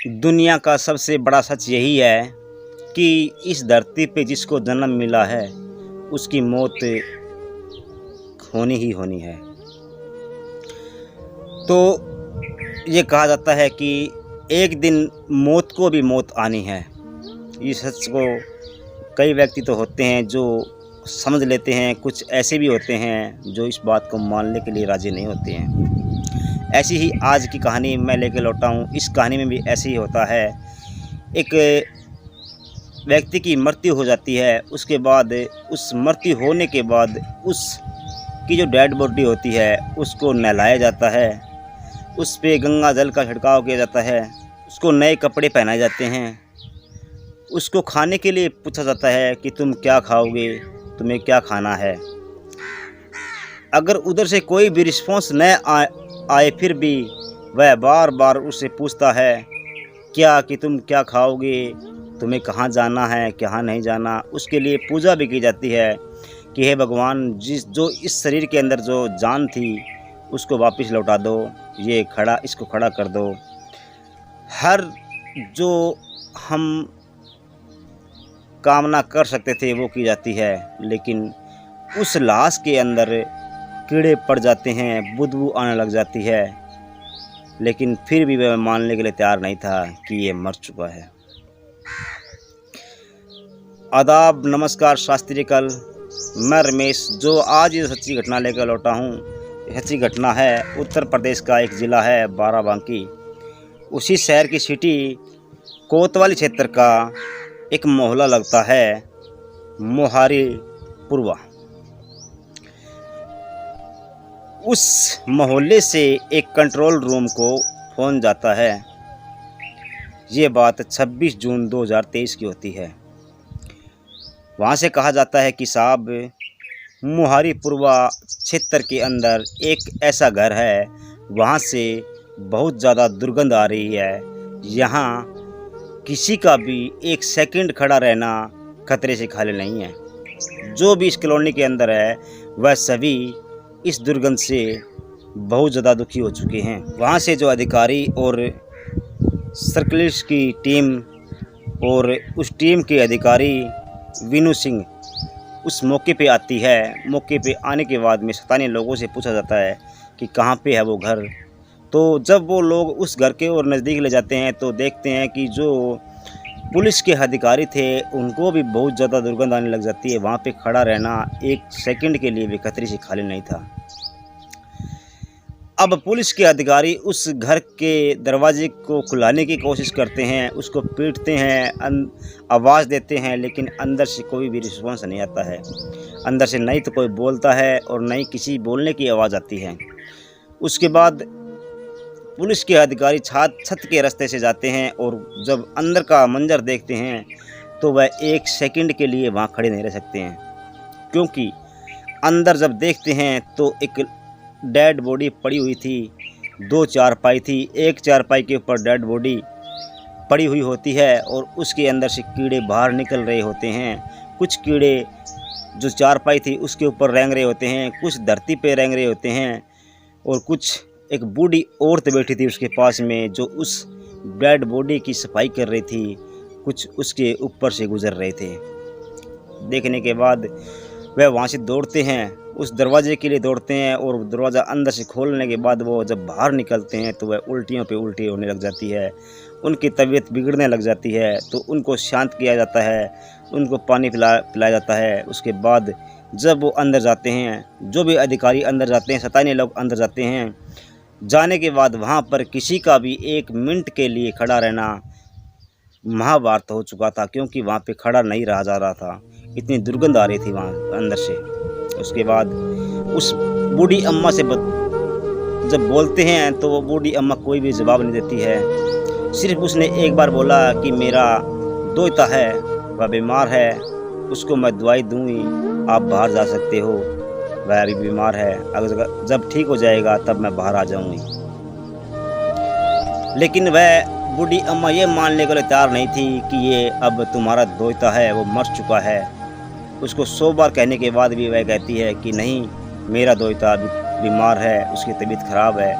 दुनिया का सबसे बड़ा सच यही है कि इस धरती पे जिसको जन्म मिला है उसकी मौत होनी ही होनी है। तो ये कहा जाता है कि एक दिन मौत को भी मौत आनी है। इस सच को कई व्यक्ति तो होते हैं जो समझ लेते हैं, कुछ ऐसे भी होते हैं जो इस बात को मानने के लिए राज़ी नहीं होते हैं। ऐसी ही आज की कहानी मैं लेकर लौटा हूँ। इस कहानी में भी ऐसे ही होता है। एक व्यक्ति की मृत्यु हो जाती है, उसके बाद उस मृत्यु होने के बाद उसकी जो डेड बॉडी होती है उसको नहलाया जाता है, उस पे गंगा जल का छिड़काव किया जाता है, उसको नए कपड़े पहनाए जाते हैं, उसको खाने के लिए पूछा जाता है कि तुम क्या खाओगे, तुम्हें क्या खाना है। अगर उधर से कोई भी रिस्पॉन्स न आए फिर भी वह बार बार उससे पूछता है क्या कि तुम क्या खाओगे, तुम्हें कहाँ जाना है, कहाँ नहीं जाना। उसके लिए पूजा भी की जाती है कि हे भगवान, जो इस शरीर के अंदर जो जान थी उसको वापस लौटा दो, इसको खड़ा कर दो। हर जो हम कामना कर सकते थे वो की जाती है, लेकिन उस लाश के अंदर कीड़े पड़ जाते हैं, बदबू आने लग जाती है। लेकिन फिर भी वह मानने के लिए तैयार नहीं था कि ये मर चुका है। आदाब, नमस्कार, शास्त्रीय कल। मैं रमेश, जो आज ये सच्ची घटना लेकर लौटा हूँ। सच्ची घटना है उत्तर प्रदेश का एक ज़िला है बाराबंकी। उसी शहर की सिटी कोतवाली क्षेत्र का एक मोहल्ला लगता है मोहारी पूर्वा। उस मोहल्ले से एक कंट्रोल रूम को फ़ोन जाता है। ये बात 26 जून 2023 की होती है। वहाँ से कहा जाता है कि साहब, मोहारी पूर्वा क्षेत्र के अंदर एक ऐसा घर है, वहाँ से बहुत ज़्यादा दुर्गंध आ रही है। यहाँ किसी का भी एक सेकंड खड़ा रहना खतरे से खाली नहीं है। जो भी इस कॉलोनी के अंदर है वह सभी इस दुर्गंध से बहुत ज़्यादा दुखी हो चुके हैं। वहाँ से जो अधिकारी और सर्कलिस्ट की टीम और उस टीम के अधिकारी विनू सिंह उस मौके पे आती है। मौके पे आने के बाद में स्थानीय लोगों से पूछा जाता है कि कहाँ पे है वो घर। तो जब वो लोग उस घर के और नज़दीक ले जाते हैं तो देखते हैं कि जो पुलिस के अधिकारी थे उनको भी बहुत ज़्यादा दुर्गंध आने लग जाती है। वहाँ पे खड़ा रहना एक सेकंड के लिए भी खतरे से खाली नहीं था। अब पुलिस के अधिकारी उस घर के दरवाजे को खुलाने की कोशिश करते हैं, उसको पीटते हैं, आवाज़ देते हैं, लेकिन अंदर से कोई भी रिस्पॉन्स नहीं आता है। अंदर से नहीं तो कोई बोलता है और नहीं किसी बोलने की आवाज़ आती है। उसके बाद पुलिस के अधिकारी छत के रास्ते से जाते हैं और जब अंदर का मंजर देखते हैं तो वह एक सेकंड के लिए वहाँ खड़े नहीं रह सकते हैं, क्योंकि अंदर जब देखते हैं तो एक डेड बॉडी पड़ी हुई थी। 2 चारपाई थी, एक चारपाई के ऊपर डेड बॉडी पड़ी हुई होती है और उसके अंदर से कीड़े बाहर निकल रहे होते हैं। कुछ कीड़े जो चारपाई थी उसके ऊपर रेंग रहे होते हैं, कुछ धरती पे रेंग रहे होते हैं और कुछ एक बूढ़ी औरत बैठी थी उसके पास में जो उस डेड बॉडी की सफाई कर रही थी, कुछ उसके ऊपर से गुजर रहे थे। देखने के बाद वह वहाँ से दौड़ते हैं, उस दरवाजे के लिए दौड़ते हैं और दरवाज़ा अंदर से खोलने के बाद वो जब बाहर निकलते हैं तो वह उल्टियों पे उल्टी होने लग जाती है, उनकी तबीयत बिगड़ने लग जाती है। तो उनको शांत किया जाता है, उनको पानी पिलाया जाता है। उसके बाद जब वो अंदर जाते हैं, जो भी अधिकारी अंदर जाते हैं, स्थानीय लोग अंदर जाते हैं, जाने के बाद वहाँ पर किसी का भी 1 मिनट के लिए खड़ा रहना महाभारत हो चुका था, क्योंकि वहाँ पे खड़ा नहीं रहा जा रहा था, इतनी दुर्गंध आ रही थी वहाँ अंदर से। उसके बाद उस बूढ़ी अम्मा से जब बोलते हैं तो वो बूढ़ी अम्मा कोई भी जवाब नहीं देती है। सिर्फ उसने एक बार बोला कि मेरा दोता है, वह बीमार है, उसको मैं दवाई दूँगी, आप बाहर जा सकते हो, वह अभी बीमार है, अगर जब ठीक हो जाएगा तब मैं बाहर आ जाऊंगी। लेकिन वह बूढ़ी अम्मा ये मानने के लिए तैयार नहीं थी कि ये अब तुम्हारा दोता है, वो मर चुका है। उसको 100 बार कहने के बाद भी वह कहती है कि नहीं, मेरा दोता अभी बीमार है, उसकी तबीयत ख़राब है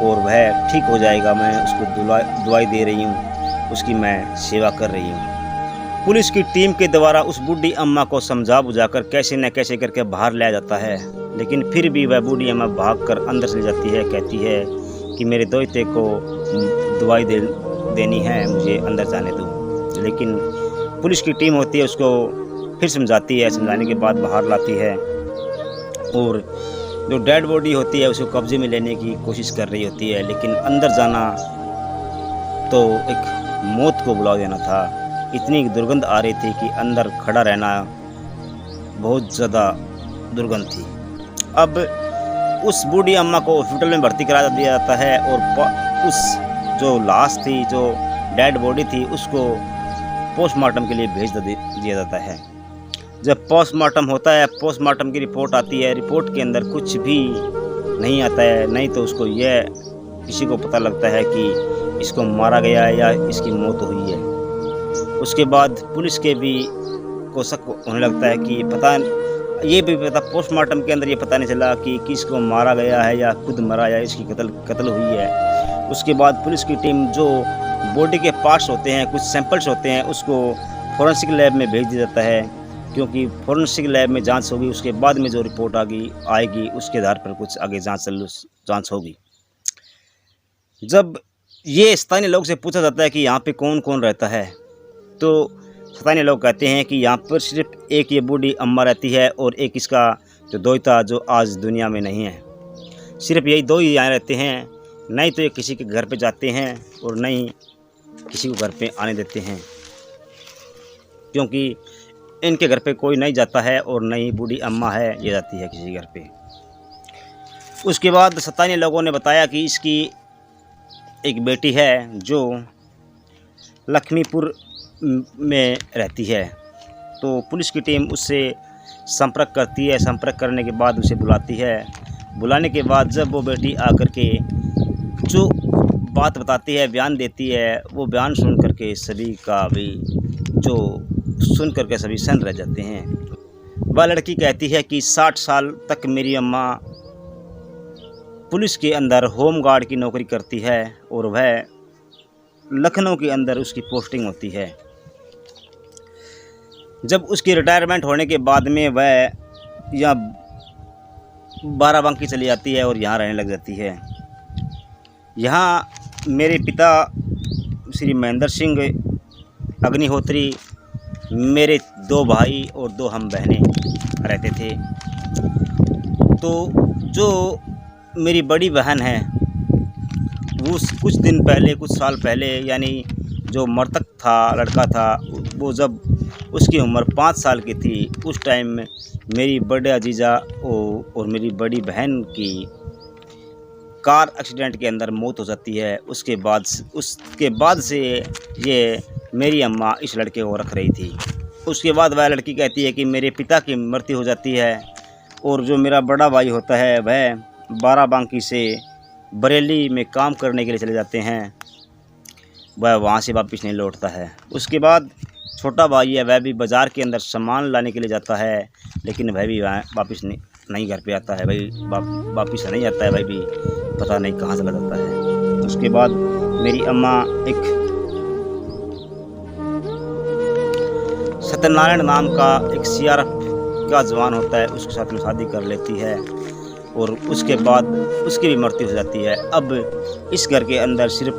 और वह ठीक हो जाएगा, मैं उसको दवाई दे रही हूँ। उसकी मैं सेवा कर रही हूँ। पुलिस की टीम के द्वारा उस बूढ़ी अम्मा को समझा बुझाकर कैसे न कैसे करके बाहर लाया जाता है, लेकिन फिर भी वह बूढ़ी अम्मा भागकर अंदर चली जाती है। कहती है कि मेरे दोते को दवाई देनी है, मुझे अंदर जाने दो। लेकिन पुलिस की टीम होती है, उसको फिर समझाती है। समझाने के बाद बाहर लाती है और जो डेड बॉडी होती है उसको कब्जे में लेने की कोशिश कर रही होती है, लेकिन अंदर जाना तो एक मौत को बुला देना था। इतनी दुर्गंध आ रही थी कि अंदर खड़ा रहना बहुत ज़्यादा दुर्गंध थी। अब उस बूढ़ी अम्मा को हॉस्पिटल में भर्ती करा दिया जाता है और उस जो लाश थी, जो डेड बॉडी थी, उसको पोस्टमार्टम के लिए भेज दिया जाता है। जब पोस्टमार्टम होता है, पोस्टमार्टम की रिपोर्ट आती है। रिपोर्ट के अंदर कुछ भी नहीं आता है, नहीं तो उसको यह किसी को पता लगता है कि इसको मारा गया है या इसकी मौत हुई है। उसके बाद पुलिस के भी को शक होने लगता है कि ये भी पता पोस्टमार्टम के अंदर ये पता नहीं चला कि किसको मारा गया है या खुद मरा या इसकी कत्ल हुई है। उसके बाद पुलिस की टीम जो बॉडी के पार्ट्स होते हैं, कुछ सैंपल्स होते हैं, उसको फॉरेंसिक लैब में भेज दिया जाता है, क्योंकि फॉरेंसिक लैब में जांच होगी। उसके बाद में जो रिपोर्ट आएगी उसके आधार पर कुछ आगे जांच होगी। जब ये स्थानीय लोग से पूछा जाता है कि यहाँ पे कौन कौन रहता है, तो स्थानीय लोग कहते हैं कि यहाँ पर सिर्फ एक ये बूढ़ी अम्मा रहती है और एक इसका जो दोता जो आज दुनिया में नहीं है। सिर्फ यही दो ही यहाँ रहते हैं, नहीं तो ये किसी के घर पे जाते हैं और नहीं किसी को घर पे आने देते हैं, क्योंकि इनके घर पे कोई नहीं जाता है और नहीं बूढ़ी अम्मा है ये जाती है किसी घर पे। उसके बाद स्थानीय लोगों ने बताया कि इसकी एक बेटी है जो लक्ष्मीपुर में रहती है। तो पुलिस की टीम उससे संपर्क करती है। संपर्क करने के बाद उसे बुलाती है। बुलाने के बाद जब वो बेटी आकर के जो बात बताती है, बयान देती है, वो बयान सुन करके सभी का भी सुन करके सभी सन रह जाते हैं। वह लड़की कहती है कि 60 साल तक मेरी अम्मा पुलिस के अंदर होमगार्ड की नौकरी करती है और वह लखनऊ के अंदर उसकी पोस्टिंग होती है। जब उसकी रिटायरमेंट होने के बाद में वह यहाँ बाराबंकी चली जाती है और यहाँ रहने लग जाती है। यहाँ मेरे पिता श्री महेंद्र सिंह अग्निहोत्री, मेरे 2 भाई और 2 हम बहनें रहते थे। तो जो मेरी बड़ी बहन है वो कुछ दिन पहले, कुछ साल पहले, यानी जो मृतक था लड़का था, वो जब उसकी उम्र 5 साल की थी, उस टाइम में मेरी बड़े अजीजा और मेरी बड़ी बहन की कार एक्सीडेंट के अंदर मौत हो जाती है। उसके बाद से ये मेरी अम्मा इस लड़के को रख रही थी। उसके बाद वह लड़की कहती है कि मेरे पिता की मृत्यु हो जाती है और जो मेरा बड़ा भाई होता है वह बाराबंकी से बरेली में काम करने के लिए चले जाते हैं, वह वहाँ से वापस नहीं लौटता है। उसके बाद छोटा भाई है, वह भी बाज़ार के अंदर सामान लाने के लिए जाता है, लेकिन वह भी वापस नहीं घर पे आता है। भाई वापस नहीं आता है, भाई भी पता नहीं कहाँ चला जाता है। उसके बाद मेरी अम्मा एक सत्यनारायण नाम का एक सीआरएफ का जवान होता है, उसके साथ में शादी कर लेती है और उसके बाद उसकी भी मृत्यु हो जाती है। अब इस घर के अंदर सिर्फ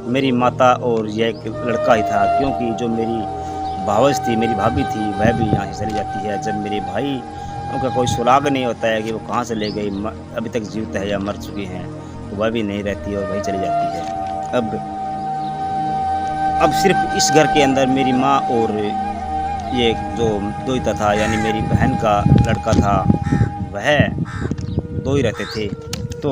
मेरी माता और यह एक लड़का ही था, क्योंकि जो मेरी भावज थी, मेरी भाभी थी, वह भी यहाँ से चली जाती है। जब मेरे भाई उनका कोई सुराग नहीं होता है कि वो कहाँ से ले गई, अभी तक जीवित है या मर चुकी हैं, तो वह भी नहीं रहती और वही चली जाती है। अब सिर्फ इस घर के अंदर मेरी माँ और ये जो दोता था, यानी मेरी बहन का लड़का था, वह 2 ही रहते थे। तो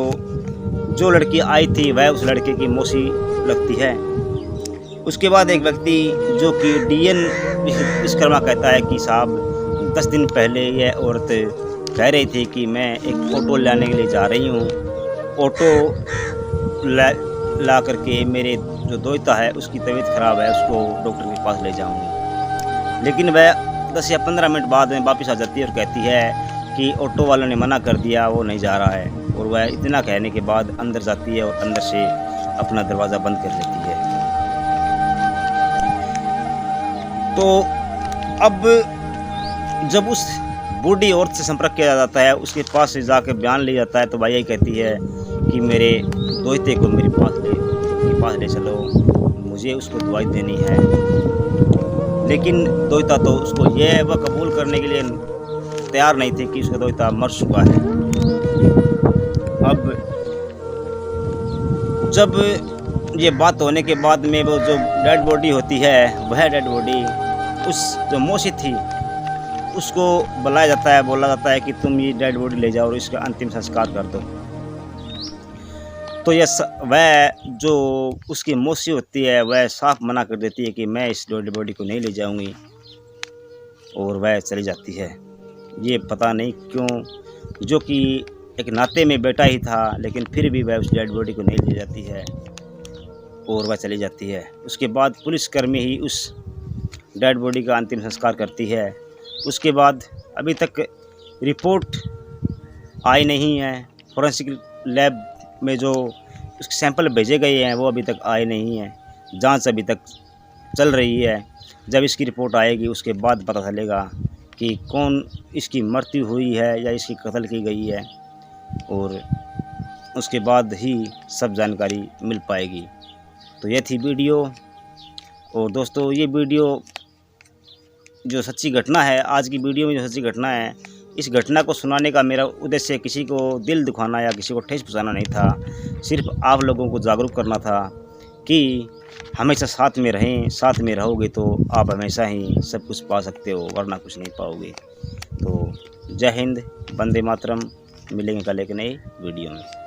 जो लड़की आई थी वह उस लड़के की मौसी लगती है। उसके बाद एक व्यक्ति जो कि डीएन विश्वकर्मा कहता है कि साहब 10 दिन पहले यह औरत कह रही थी कि मैं एक ऑटो लाने के लिए जा रही हूँ, ऑटो ला करके मेरे जो दोता है उसकी तबीयत ख़राब है, उसको डॉक्टर के पास ले जाऊँगी। लेकिन वह 10 या 15 मिनट बाद में वापस आ जाती है और कहती है कि ऑटो वालों ने मना कर दिया, वो नहीं जा रहा है। और वह इतना कहने के बाद अंदर जाती है और अंदर से अपना दरवाज़ा बंद कर लेती है। तो अब जब उस बूढ़ी औरत से संपर्क किया जाता है, उसके पास से जाकर बयान लिया जाता है, तो भाई यही कहती है कि मेरे दोहते को मेरे पास ले चलो, मुझे उसको दवाई देनी है। लेकिन दोहता तो उसको यह वह कबूल करने के लिए तैयार नहीं थे कि उसका दोहता मर चुका है। अब जब ये बात होने के बाद में वो जो डेड बॉडी होती है, वह डेड बॉडी उस जो मौसी थी उसको बुलाया जाता है, बोला जाता है कि तुम ये डेड बॉडी ले जाओ और इसका अंतिम संस्कार कर दो। तो वह जो उसकी मौसी होती है वह साफ मना कर देती है कि मैं इस डेड बॉडी को नहीं ले जाऊंगी, और वह चली जाती है। ये पता नहीं क्यों, जो कि एक नाते में बेटा ही था, लेकिन फिर भी वह उस डेड बॉडी को नहीं ले जाती है और वह चली जाती है। उसके बाद पुलिसकर्मी ही उस डेड बॉडी का अंतिम संस्कार करती है। उसके बाद अभी तक रिपोर्ट आई नहीं है। फोरेंसिक लैब में जो उसके सैंपल भेजे गए हैं वो अभी तक आए नहीं हैं। जांच अभी तक चल रही है। जब इसकी रिपोर्ट आएगी उसके बाद पता चलेगा कि कौन इसकी मृत्यु हुई है या इसकी कत्ल की गई है, और उसके बाद ही सब जानकारी मिल पाएगी। तो यह थी वीडियो। और दोस्तों, ये वीडियो जो सच्ची घटना है, आज की वीडियो में जो सच्ची घटना है, इस घटना को सुनाने का मेरा उद्देश्य किसी को दिल दुखाना या किसी को ठेस पहुंचाना नहीं था। सिर्फ आप लोगों को जागरूक करना था कि हमेशा साथ में रहें। साथ में रहोगे तो आप हमेशा ही सब कुछ पा सकते हो, वरना कुछ नहीं पाओगे। तो जय हिंद, वंदे मातरम। मिलेंगे कल एक नई वीडियो में।